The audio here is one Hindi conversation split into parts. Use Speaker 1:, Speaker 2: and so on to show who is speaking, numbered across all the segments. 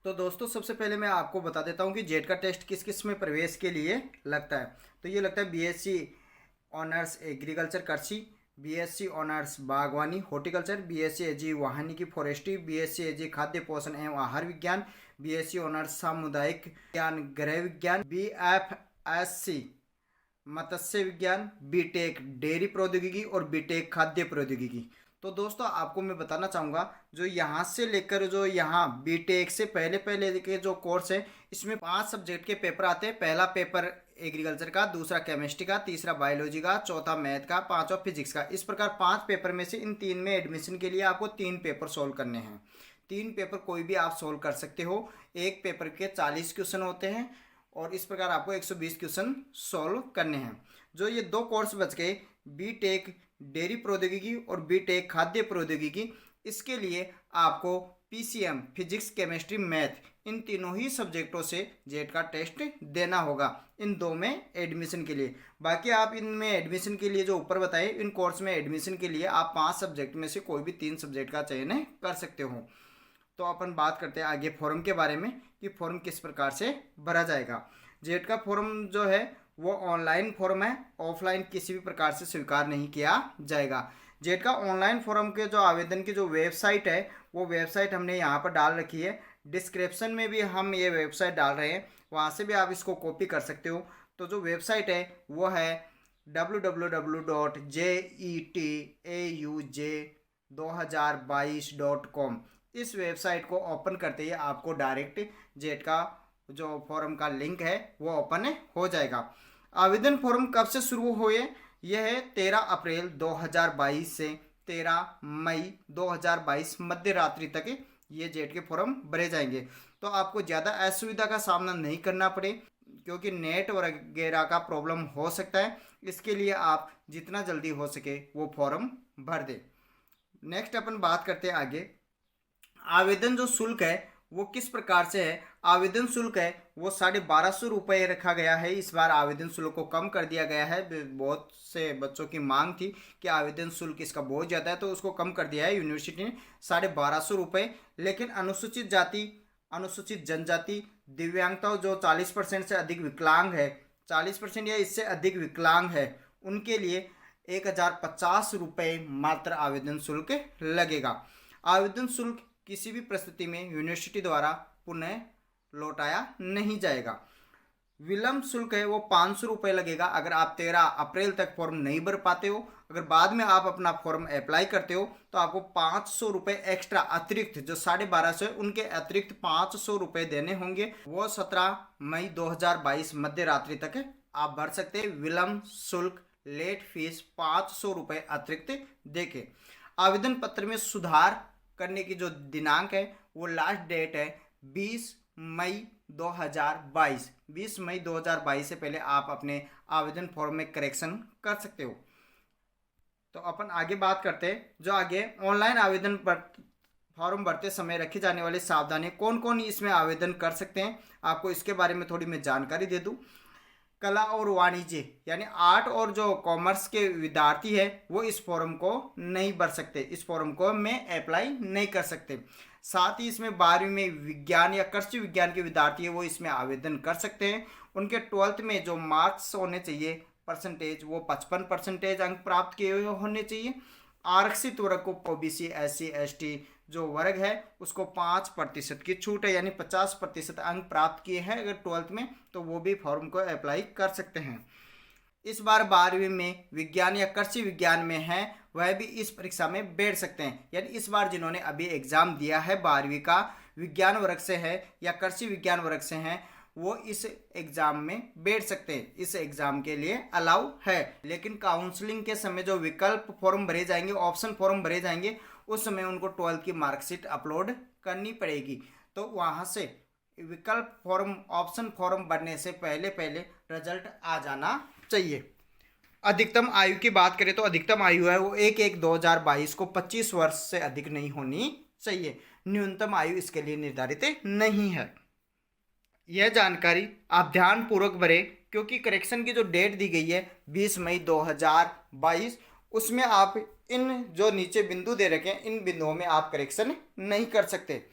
Speaker 1: तो दोस्तों सबसे पहले मैं आपको बता देता हूँ कि जेट का टेस्ट किस किस में प्रवेश के लिए लगता है। तो ये लगता है बीएससी ऑनर्स एग्रीकल्चर कृषि, बीएससी ऑनर्स बागवानी हॉर्टिकल्चर, बीएससी एजी वानिकी फॉरेस्ट्री, बीएससी एजी खाद्य पोषण एवं आहार विज्ञान, बीएससी ऑनर्स सामुदायिक विज्ञान गृह विज्ञान, बीएफएससी मत्स्य विज्ञान, बीटेक डेयरी प्रौद्योगिकी और बीटेक खाद्य प्रौद्योगिकी। तो दोस्तों आपको मैं बताना चाहूँगा जो यहाँ से लेकर जो यहाँ बीटेक से पहले पहले के जो कोर्स है इसमें 5 सब्जेक्ट के पेपर आते हैं। पहला पेपर एग्रीकल्चर का, दूसरा केमिस्ट्री का, तीसरा बायोलॉजी का, चौथा मैथ का, पांचवा फिजिक्स का। इस प्रकार 5 पेपर में से इन 3 में एडमिशन के लिए आपको 3 पेपर सोल्व करने हैं। 3 पेपर कोई भी आप सोल्व कर सकते हो। एक पेपर के 40 क्वेश्चन होते हैं और इस प्रकार आपको 120 क्वेश्चन सोल्व करने हैं। जो ये 2 कोर्स बच गए, बीटेक डेयरी प्रौद्योगिकी और बीटेक खाद्य प्रौद्योगिकी, इसके लिए आपको PCM physics chemistry math in तीनों ही सब्जेक्टों से जेट का टेस्ट देना होगा इन 2 में एडमिशन के लिए। बाकी आप इनमें एडमिशन के लिए जो ऊपर बताए इन कोर्स में एडमिशन के लिए आप 5 सब्जेक्ट में से कोई भी 3 सब्जेक्ट का चयन कर सकते हो। तो अपन बात करते हैं आगे फॉर्म के बारे में कि फॉर्म किस प्रकार से भरा जाएगा। जेट का फॉर्म जो है वो ऑनलाइन फॉर्म है, ऑफलाइन किसी भी प्रकार से स्वीकार नहीं किया जाएगा। जेट का ऑनलाइन फॉर्म के जो आवेदन की जो वेबसाइट है वो वेबसाइट हमने यहाँ पर डाल रखी है। डिस्क्रिप्शन में भी हम ये वेबसाइट डाल रहे हैं, वहाँ से भी आप इसको कॉपी कर सकते हो। तो जो वेबसाइट है वो है www.jetauj2022.com। इस वेबसाइट को ओपन करते ही आपको डायरेक्ट जेट का जो फॉर्म का लिंक है वो ओपन हो जाएगा। आवेदन फॉर्म कब से शुरू हुए? यह है 13 अप्रैल 2022 से 13 मई 2022 मध्य रात्रि तक ये जेट के फॉर्म भरे जाएंगे। तो आपको ज़्यादा असुविधा का सामना नहीं करना पड़े क्योंकि नेट वगैरह का प्रॉब्लम हो सकता है। इसके लिए आप जितना जल्दी हो सके वो फॉर्म भर दें। नेक्स्ट अपन बात करते हैं आगे। आवेदन जो शुल्क है वो किस प्रकार से है? आवेदन शुल्क है वो 1250 रुपये रखा गया है। इस बार आवेदन शुल्क को कम कर दिया गया है। बहुत से बच्चों की मांग थी कि आवेदन शुल्क इसका बहुत ज़्यादा है, तो उसको कम कर दिया है यूनिवर्सिटी ने 1250 रुपये। लेकिन अनुसूचित जाति, अनुसूचित जनजाति, दिव्यांगता जो 40% से अधिक विकलांग है, 40% या इससे अधिक विकलांग है, उनके लिए 1050 रुपये मात्र आवेदन शुल्क लगेगा। आवेदन शुल्क किसी भी परिस्थिति में यूनिवर्सिटी द्वारा पुनः लौटाया नहीं जाएगा। विलंब शुल्क है वो 500 रुपये लगेगा अगर आप 13 अप्रैल तक फॉर्म नहीं भर पाते हो। अगर बाद में आप अपना फॉर्म अप्लाई करते हो तो आपको 500 रुपये एक्स्ट्रा अतिरिक्त, जो 1250 है उनके अतिरिक्त 500 रुपये देने होंगे। वो 17 मई 2022 मध्य रात्रि तक आप भर सकते हैं। विलंब शुल्क लेट फीस 500 रुपये अतिरिक्त देके। आवेदन पत्र में सुधार करने की जो दिनांक है वो लास्ट डेट है 20 मई 2022। 20 मई 2022 से पहले आप अपने आवेदन फॉर्म में करेक्शन कर सकते हो। तो अपन आगे बात करते हैं जो आगे ऑनलाइन आवेदन पर फॉर्म भरते समय रखी जाने वाली सावधानी, कौन कौन इसमें आवेदन कर सकते हैं, आपको इसके बारे में थोड़ी मैं जानकारी दे दूं। कला और वाणिज्य यानी आर्ट और जो कॉमर्स के विद्यार्थी है वो इस फॉर्म को नहीं भर सकते, इस फॉर्म को में अप्लाई नहीं कर सकते। साथ ही इसमें 12वीं में विज्ञान या कृषि विज्ञान के विद्यार्थी है वो इसमें आवेदन कर सकते हैं। उनके 12th में जो मार्क्स होने चाहिए परसेंटेज वो 55% अंक प्राप्त किए होने चाहिए। आरक्षित वर्ग को ओबीसी, SC, ST जो वर्ग है उसको 5% की छूट है, यानी 50% अंक प्राप्त किए हैं अगर 12th में, तो वो भी फॉर्म को अप्लाई कर सकते हैं। इस बार 12वीं में विज्ञान या कृषि विज्ञान में है वह भी इस परीक्षा में बैठ सकते हैं। यानी इस बार जिन्होंने अभी एग्जाम दिया है 12वीं का, विज्ञान वर्ग से है या कृषि विज्ञान वर्ग से हैं, वो इस एग्जाम में बैठ सकते हैं। इस एग्जाम के लिए अलाउ है। लेकिन काउंसलिंग के समय जो विकल्प फॉर्म भरे जाएंगे, ऑप्शन फॉर्म भरे जाएंगे, उस समय उनको 12th की मार्कशीट अपलोड करनी पड़ेगी। तो वहाँ से विकल्प फॉर्म, ऑप्शन फॉर्म भरने से पहले पहले रिजल्ट आ जाना चाहिए। अधिकतम आयु की बात करें तो अधिकतम आयु है वो 1/1/2022 को 25 वर्ष से अधिक नहीं होनी चाहिए। न्यूनतम आयु इसके लिए निर्धारित नहीं है। यह जानकारी आप ध्यानपूर्वक भरें क्योंकि करेक्शन की जो डेट दी गई है 20 मई 2022, उसमें आप इन जो नीचे बिंदु दे रखे हैं इन बिंदुओं में आप करेक्शन नहीं कर सकते।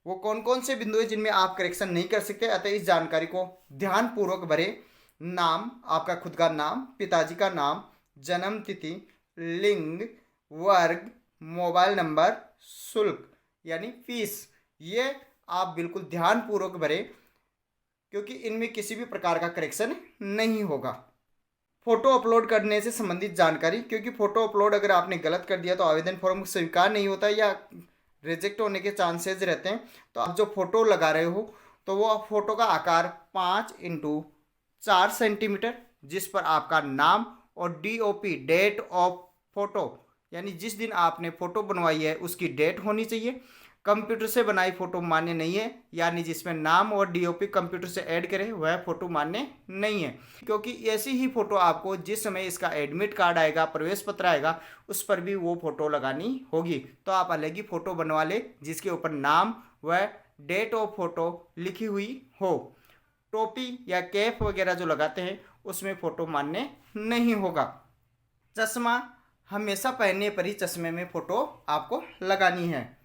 Speaker 1: वो कौन कौन से बिंदु है जिनमें आप करेक्शन नहीं कर सकते, अतः इस जानकारी को ध्यानपूर्वक भरें। नाम, आपका खुद का नाम, पिताजी का नाम, जन्म तिथि, लिंग, वर्ग, मोबाइल नंबर, शुल्क यानी फीस, ये आप बिल्कुल ध्यानपूर्वक भरें क्योंकि इनमें किसी भी प्रकार का करेक्शन नहीं होगा। फोटो अपलोड करने से संबंधित जानकारी, क्योंकि फोटो अपलोड अगर आपने गलत कर दिया तो आवेदन फॉर्म स्वीकार नहीं होता या रिजेक्ट होने के चांसेस रहते हैं। तो आप जो फोटो लगा रहे हो तो वो फोटो का आकार 5x4 सेंटीमीटर, जिस पर आपका नाम और DOP डेट ऑफ फोटो यानी जिस दिन आपने फोटो बनवाई है उसकी डेट होनी चाहिए। कंप्यूटर से बनाई फोटो मान्य नहीं है, यानी जिसमें नाम और DOP कंप्यूटर से ऐड करें वह फोटो मान्य नहीं है, क्योंकि ऐसी ही फोटो आपको जिस समय इसका एडमिट कार्ड आएगा, प्रवेश पत्र आएगा, उस पर भी वो फोटो लगानी होगी। तो आप अलग ही फोटो बनवा ले जिसके ऊपर नाम व डेट ऑफ फोटो लिखी हुई हो। टोपी या कैप वगैरह जो लगाते हैं उसमें फोटो मान्य नहीं होगा। चश्मा हमेशा पहनने पर ही चश्मे में फोटो आपको लगानी है।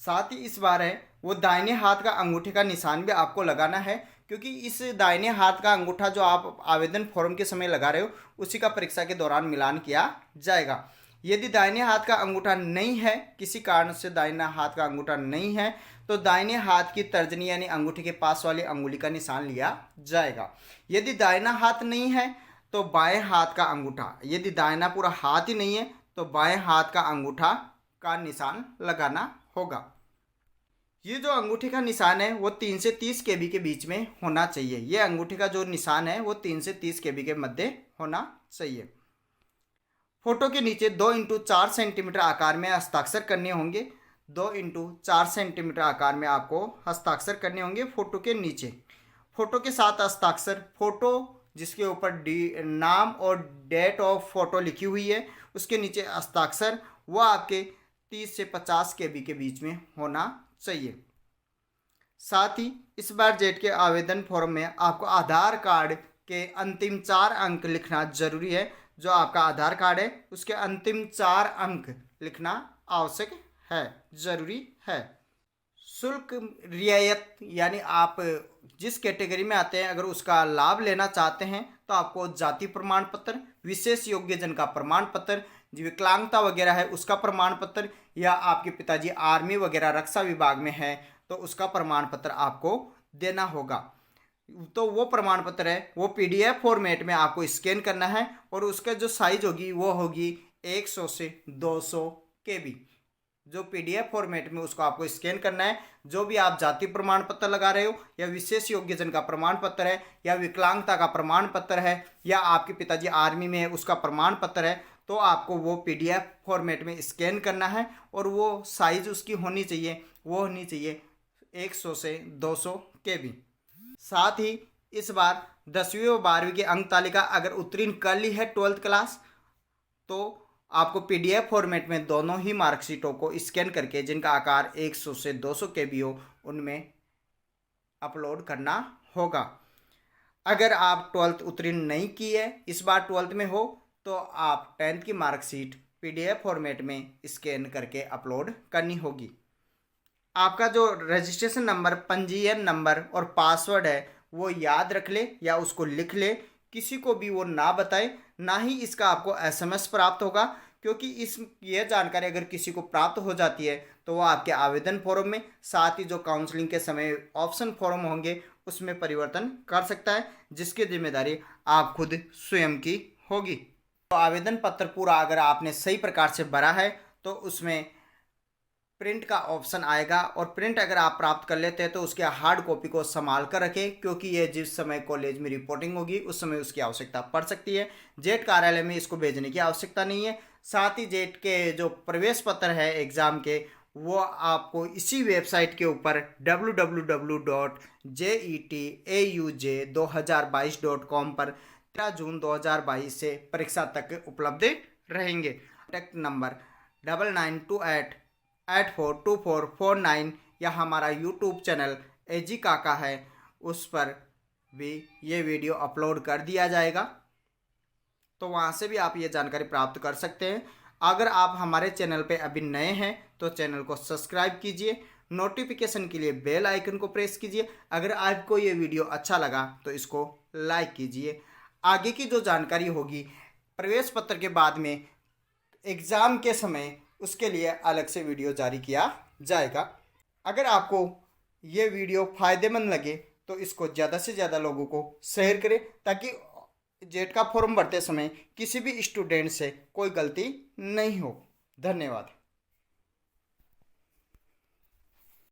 Speaker 1: साथ ही इस बार है वो दाहिने हाथ का अंगूठे का निशान भी आपको लगाना है, क्योंकि इस दाहिने हाथ का अंगूठा जो आप आवेदन फॉर्म के समय लगा रहे हो उसी का परीक्षा के दौरान मिलान किया जाएगा। यदि दाहिने हाथ का अंगूठा नहीं है, किसी कारण से दाहिना हाथ का अंगूठा नहीं है, तो दाहिने हाथ की तर्जनी यानी अंगूठे के पास वाली अंगुली का निशान लिया जाएगा। यदि दाहिना हाथ नहीं है तो बाएं हाथ का अंगूठा, यदि दाहिना पूरा हाथ ही नहीं है तो बाएं हाथ का अंगूठा का निशान लगाना होगा। ये जो अंगूठे का निशान है वो 3 से 30 केबी के बीच में होना चाहिए। ये अंगूठे का जो निशान है वो 3 से 30 केबी के मध्य होना चाहिए। फोटो के नीचे 2x4 सेंटीमीटर आकार में हस्ताक्षर करने होंगे। 2x4 सेंटीमीटर आकार में आपको हस्ताक्षर करने होंगे फोटो के नीचे। फोटो के साथ हस्ताक्षर, फोटो जिसके ऊपर नाम और डेट ऑफ फोटो लिखी हुई है उसके नीचे हस्ताक्षर, वह आपके 30 से 50 केबी के बीच में होना चाहिए। साथ ही इस बार जेट के आवेदन फॉर्म में आपको आधार कार्ड के अंतिम 4 अंक लिखना जरूरी है। जो आपका आधार कार्ड है उसके अंतिम 4 अंक लिखना आवश्यक है, जरूरी है। शुल्क रियायत यानी आप जिस कैटेगरी में आते हैं अगर उसका लाभ लेना चाहते हैं तो आपको जाति प्रमाण पत्र, विशेष योग्यजन का प्रमाण पत्र, विकलांगता वगैरह है उसका प्रमाण पत्र, या आपके पिताजी आर्मी वगैरह रक्षा विभाग में है तो उसका प्रमाण पत्र आपको देना होगा। तो वो प्रमाण पत्र है वो PDF फॉर्मेट में आपको स्कैन करना है और उसका जो साइज होगी वो होगी 100 से 200 KB। जो PDF फॉर्मेट में उसको आपको स्कैन करना है। जो भी आप जाति प्रमाण पत्र लगा रहे हो या विशेष योग्यजन का प्रमाण पत्र है या विकलांगता का प्रमाण पत्र है या आपके पिताजी आर्मी में है उसका प्रमाण पत्र है, तो आपको वो PDF फॉर्मेट में स्कैन करना है और वो साइज उसकी होनी चाहिए, वो होनी चाहिए 100 से 200 KB। साथ ही इस बार 10वीं व 12वीं की अंक तालिका अगर उत्तीर्ण कर ली है 12th क्लास तो आपको PDF फॉर्मेट में दोनों ही मार्कशीटों को स्कैन करके जिनका आकार 100 से 200 KB हो उनमें अपलोड करना होगा। अगर आप 12th उत्तीर्ण नहीं की है, इस बार 12th में हो, तो आप 10th की मार्कशीट PDF फॉर्मेट में स्कैन करके अपलोड करनी होगी। आपका जो रजिस्ट्रेशन नंबर, पंजीयन नंबर और पासवर्ड है वो याद रख ले या उसको लिख ले, किसी को भी वो ना बताए, ना ही इसका आपको SMS प्राप्त होगा, क्योंकि यह जानकारी अगर किसी को प्राप्त हो जाती है तो वो आपके आवेदन फॉर्म में, साथ ही जो काउंसलिंग के समय ऑप्शन फॉर्म होंगे उसमें परिवर्तन कर सकता है, जिसकी जिम्मेदारी आप खुद स्वयं की होगी। तो आवेदन पत्र पूरा अगर आपने सही प्रकार से भरा है तो उसमें प्रिंट का ऑप्शन आएगा और प्रिंट अगर आप प्राप्त कर लेते हैं तो उसके हार्ड कॉपी को संभाल कर रखें, क्योंकि ये जिस समय कॉलेज में रिपोर्टिंग होगी उस समय उसकी आवश्यकता पड़ सकती है। जेट कार्यालय में इसको भेजने की आवश्यकता नहीं है। साथ ही जेट के जो प्रवेश पत्र है एग्ज़ाम के वो आपको इसी वेबसाइट के ऊपर www.jetauj2022.com पर 13 जून 2022 से परीक्षा तक उपलब्ध रहेंगे। कॉन्टैक्ट नंबर 9928842449 या हमारा यूट्यूब चैनल AG काका है, उस पर भी ये वीडियो अपलोड कर दिया जाएगा, तो वहाँ से भी आप ये जानकारी प्राप्त कर सकते हैं। अगर आप हमारे चैनल पे अभी नए हैं तो चैनल को सब्सक्राइब कीजिए, नोटिफिकेशन के लिए बेल आइकन को प्रेस कीजिए। अगर आपको ये वीडियो अच्छा लगा तो इसको लाइक कीजिए। आगे की जो जानकारी होगी प्रवेश पत्र के बाद में एग्ज़ाम के समय, उसके लिए अलग से वीडियो जारी किया जाएगा। अगर आपको ये वीडियो फ़ायदेमंद लगे तो इसको ज़्यादा से ज़्यादा लोगों को शेयर करें, ताकि जेट का फॉर्म भरते समय किसी भी स्टूडेंट से कोई गलती नहीं हो। धन्यवाद।